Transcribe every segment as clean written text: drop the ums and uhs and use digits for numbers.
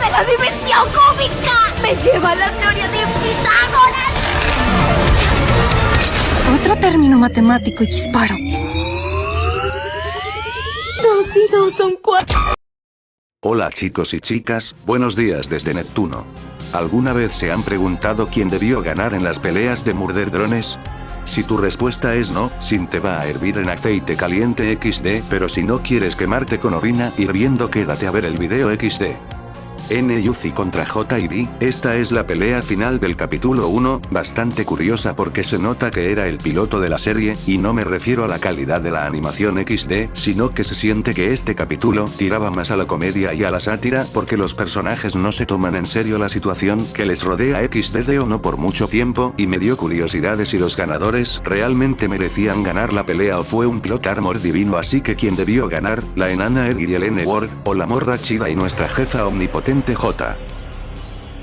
de la dimensión cúbica! ¡Me lleva a la teoría de Pitágoras! Otro término matemático y disparo. 2 y 2 son 4. Hola chicos y chicas, buenos días desde Neptuno. ¿Alguna vez se han preguntado quién debió ganar en las peleas de Murder Drones? Si tu respuesta es no, Sin te va a hervir en aceite caliente XD, pero si no quieres quemarte con orina hirviendo quédate a ver el video XD. N y Uzi contra J y B, esta es la pelea final del capítulo 1, bastante curiosa porque se nota que era el piloto de la serie, y no me refiero a la calidad de la animación XD, sino que se siente que este capítulo tiraba más a la comedia y a la sátira porque los personajes no se toman en serio la situación que les rodea XD o no por mucho tiempo, y me dio curiosidad de si los ganadores realmente merecían ganar la pelea o fue un plot armor divino, así que quien debió ganar, la enana Eri y el N-Word, o la morra chida y nuestra jefa omnipotente J.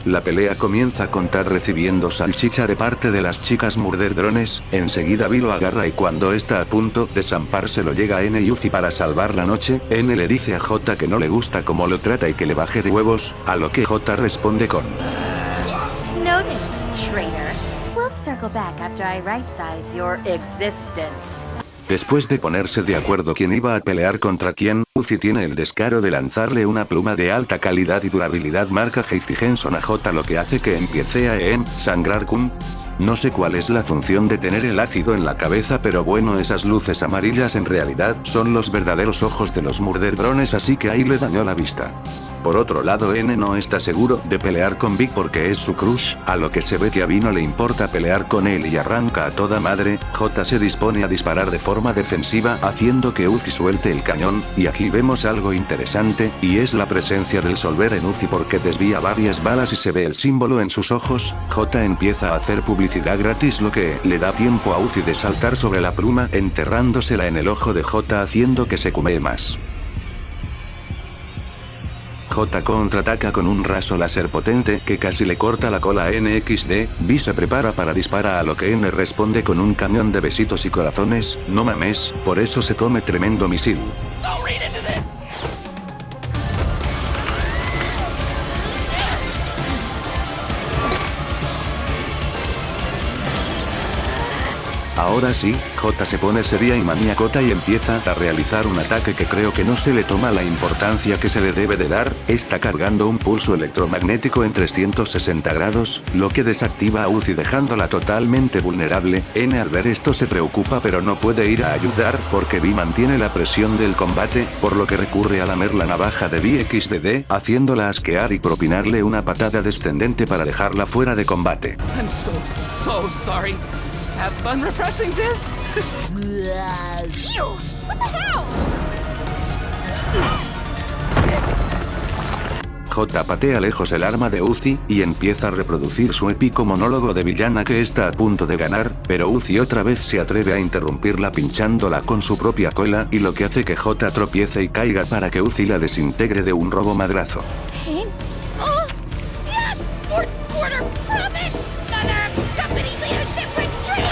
La pelea comienza con Tad recibiendo salchicha de parte de las chicas Murder Drones, enseguida Vi lo agarra y cuando está a punto de zampárselo llega N y Uzi para salvar la noche. N le dice a J que no le gusta cómo lo trata y que le baje de huevos, a lo que J responde con Noted, traitor. We'll circle back after I right-size your existence. Después de ponerse de acuerdo quién iba a pelear contra quién, Uzi tiene el descaro de lanzarle una pluma de alta calidad y durabilidad marca Heisty Henson a J, lo que hace que empiece a sangrar Kun. No sé cuál es la función de tener el ácido en la cabeza, pero bueno, esas luces amarillas en realidad son los verdaderos ojos de los Murder Drones, así que ahí le dañó la vista. Por otro lado, N no está seguro de pelear con Vic porque es su crush, a lo que se ve que a Vi no le importa pelear con él y arranca a toda madre. J se dispone a disparar de forma defensiva haciendo que Uzi suelte el cañón, y aquí vemos algo interesante, y es la presencia del Solver en Uzi porque desvía varias balas y se ve el símbolo en sus ojos. J empieza a hacer publicidad gratis, lo que le da tiempo a Uzi de saltar sobre la pluma enterrándosela en el ojo de J haciendo que se cumee más. J contraataca con un raso láser potente que casi le corta la cola a NXD, Vi se prepara para disparar a lo que N responde con un camión de besitos y corazones, no mames, por eso se come tremendo misil. Ahora sí, J se pone seria y maniacota y empieza a realizar un ataque que creo que no se le toma la importancia que se le debe de dar. Está cargando un pulso electromagnético en 360 grados, lo que desactiva a Uzi dejándola totalmente vulnerable. N al ver esto se preocupa pero no puede ir a ayudar porque Vi mantiene la presión del combate, por lo que recurre a lamer la navaja de Vi XDD, haciéndola asquear y propinarle una patada descendente para dejarla fuera de combate. I'm so sorry. Have fun repressing this. Ew! What the hell? J patea lejos el arma de Uzi, y empieza a reproducir su épico monólogo de villana que está a punto de ganar, pero Uzi otra vez se atreve a interrumpirla pinchándola con su propia cola, y lo que hace que J tropiece y caiga para que Uzi la desintegre de un robo madrazo. ¿Qué? ¡Oh! ¡Yeah! Fourth quarter profit! Another company leadership retreat!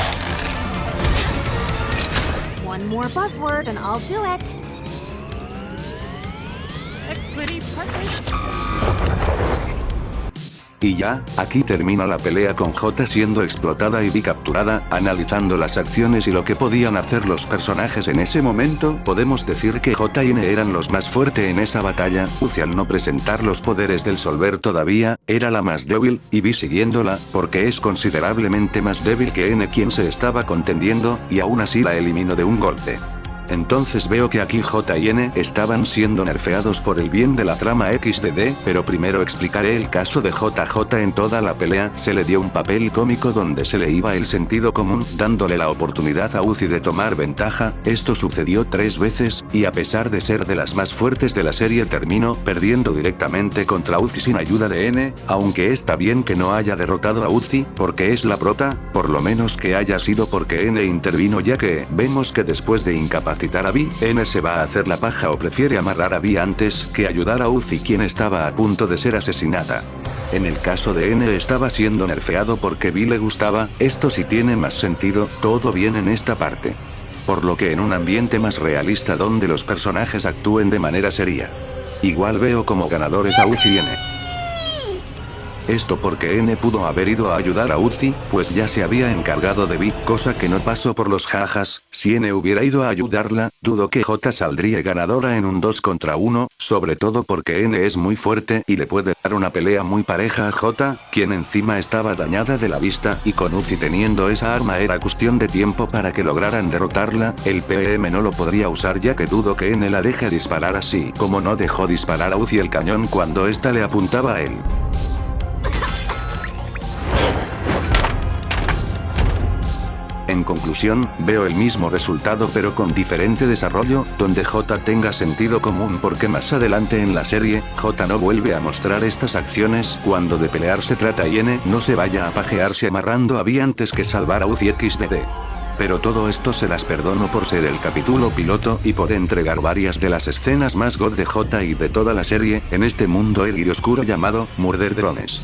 One more buzzword and I'll do it. Equity partners. Y ya, aquí termina la pelea con J siendo explotada y Vi capturada. Analizando las acciones y lo que podían hacer los personajes en ese momento, podemos decir que J y N eran los más fuertes en esa batalla. Uzi al no presentar los poderes del Solver todavía, era la más débil, y Vi siguiéndola, porque es considerablemente más débil que N quien se estaba contendiendo, y aún así la eliminó de un golpe. Entonces veo que aquí J y N estaban siendo nerfeados por el bien de la trama XDD, pero primero explicaré el caso de JJ. En toda la pelea se le dio un papel cómico donde se le iba el sentido común, dándole la oportunidad a Uzi de tomar ventaja. Esto sucedió 3 veces, y a pesar de ser de las más fuertes de la serie terminó perdiendo directamente contra Uzi sin ayuda de N, aunque está bien que no haya derrotado a Uzi, porque es la prota, por lo menos que haya sido porque N intervino, ya que vemos que después de incapacitar a Vi, N se va a hacer la paja o prefiere amarrar a Vi antes que ayudar a Uzi quien estaba a punto de ser asesinada. En el caso de N estaba siendo nerfeado porque Vi le gustaba, esto sí tiene más sentido, todo bien en esta parte. Por lo que en un ambiente más realista donde los personajes actúen de manera seria. Igual veo como ganadores a Uzi y N. Esto porque N pudo haber ido a ayudar a Uzi, pues ya se había encargado de Vi, cosa que no pasó por los jajas. Si N hubiera ido a ayudarla, dudo que J saldría ganadora en un 2 contra 1, sobre todo porque N es muy fuerte y le puede dar una pelea muy pareja a J, quien encima estaba dañada de la vista, y con Uzi teniendo esa arma era cuestión de tiempo para que lograran derrotarla. El PM no lo podría usar ya que dudo que N la deje disparar así como no dejó disparar a Uzi el cañón cuando ésta le apuntaba a él. En conclusión, veo el mismo resultado pero con diferente desarrollo, donde J tenga sentido común porque más adelante en la serie, J no vuelve a mostrar estas acciones cuando de pelear se trata y N no se vaya a pajearse amarrando a Vi antes que salvar a Uzi XDD. Pero todo esto se las perdono por ser el capítulo piloto y por entregar varias de las escenas más god de J y de toda la serie, en este mundo y oscuro llamado Murder Drones.